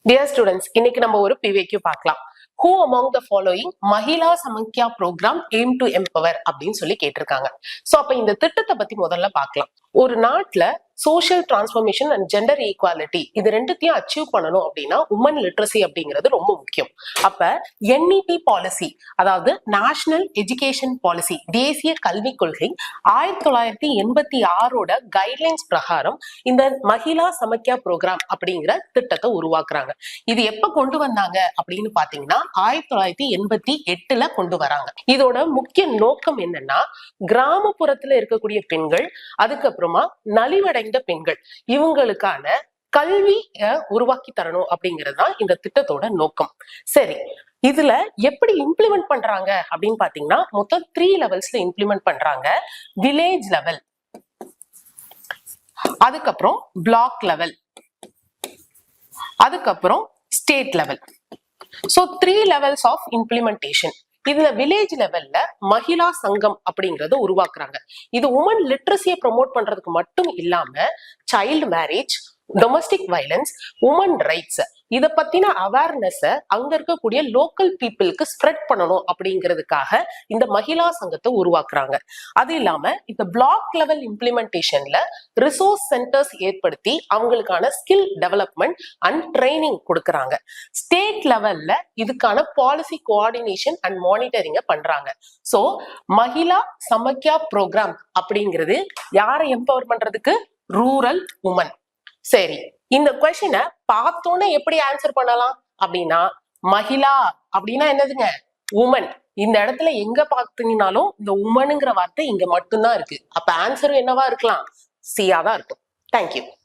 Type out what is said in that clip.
Dear students, இன்னைக்கு நம்ம ஒரு PVQ பார்க்கலாம். Who among the following Mahila Samakhya program aim to empower அப்படின்னு சொல்லி கேட்டிருக்காங்க. சோ அப்ப இந்த திட்டத்தை பத்தி முதல்ல பார்க்கலாம். ஒரு நாட்டுல social transformation and gender equality இது ரெண்டுத்தையும் அச்சீவ் பண்ணணும் அப்படின்னா உமன் லிட்ரஸி அப்படிங்கிறது ரொம்ப முக்கியம். அப்ப NEP பாலிசி, அதாவது நேஷனல் எஜுகேஷன் பாலிசி, தேசிய கல்விக் கொள்கை 1986ஓட கைட்லைன்ஸ் பிரகாரம் இந்த மகிழா சமக்யா ப்ரோக்ராம் அப்படிங்கிற திட்டத்தை உருவாக்குறாங்க. இது எப்ப கொண்டு வந்தாங்க அப்படின்னு பாத்தீங்கன்னா 1988ல கொண்டு வராங்க. இதோட முக்கிய நோக்கம் என்னன்னா, கிராமப்புறத்துல இருக்கக்கூடிய பெண்கள், அதுக்கப்புறமா நலிவடைந்த பெண்கள், இவங்களுக்கான கல்வியை உருவாக்கி தரணும் அப்படிங்கிறது தான் இந்த திட்டத்தோட நோக்கம். சரி, இதுல எப்படி இம்ப்ளிமெண்ட் பண்றாங்க அப்படின்னு பாத்தீங்கன்னா மொத்தம் 3 லெவல்ஸ்ல இம்ப்ளிமெண்ட் பண்றாங்க. வில்லேஜ் லெவல், அதுக்கப்புறம் பிளாக் லெவல், அதுக்கப்புறம் state level. So 3 levels of implementation. இதுல வில்லேஜ் லெவல்ல மகிழா சங்கம் அப்படிங்கறத உருவாக்குறாங்க. இது உமன் லிட்ரஸியை ப்ரொமோட் பண்றதுக்கு மட்டும் இல்லாம child marriage, domestic violence, women rights இத பத்தின அவேர்னஸ் அங்க இருக்கக்கூடிய லோக்கல் பீப்புளுக்கு ஸ்ப்ரெட் பண்ணணும் அப்படிங்கிறதுக்காக இந்த மகிழா சங்கத்தை உருவாக்குறாங்க. அது இல்லாம இந்த பிளாக் லெவல் இம்ப்ளிமெண்டேஷன்ல ரிசோர்ஸ் சென்டர்ஸ் ஏற்படுத்தி அவங்களுக்கான ஸ்கில் டெவலப்மெண்ட் அண்ட் ட்ரைனிங் கொடுக்கறாங்க. ஸ்டேட் லெவல்ல இதுக்கான பாலிசி கோஆர்டினேஷன் அண்ட் மானிட்டரிங்க பண்றாங்க. சோ மகிழா சமக்யா ப்ரோக்ராம் அப்படிங்கிறது யாரை எம்பவர் பண்றதுக்கு? Rural woman. சரி, இந்த கொஸ்டினை பார்த்தோன்னே எப்படி ஆன்சர் பண்ணலாம் அப்படின்னா, மகிழா அப்படின்னா என்னதுங்க? உமன். இந்த இடத்துல எங்க பார்த்தீங்கன்னாலும் இந்த உமனுங்கிற வார்த்தை இங்க மட்டும்தான் இருக்கு. அப்ப ஆன்சரும் என்னவா இருக்கலாம்? சியா தான் இருக்கும். தேங்க்யூ.